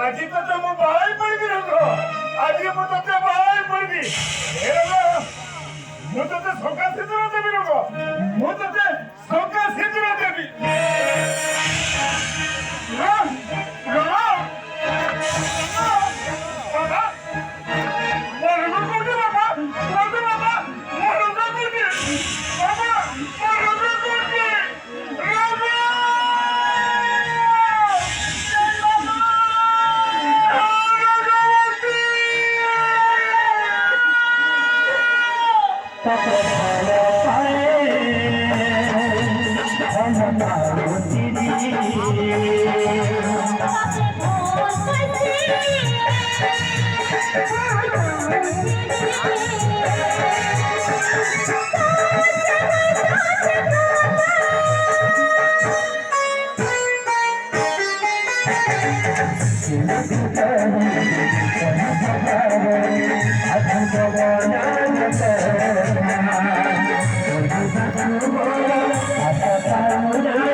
আজি তো তো মো ভাই পড়বি রঙ্গ আজি মো তোতে ভাই পড়বি এরঙ্গ মো তোতে সকা সিঁদুর দেবি রঙ্গ মো তোতে সকা সিঁদুর দেবি রাম রাম বাবা মরঙ্গ করবি বাবা করবি বাবা মরঙ্গ করবি বাবা মরঙ্গ করবি রাম Thank you.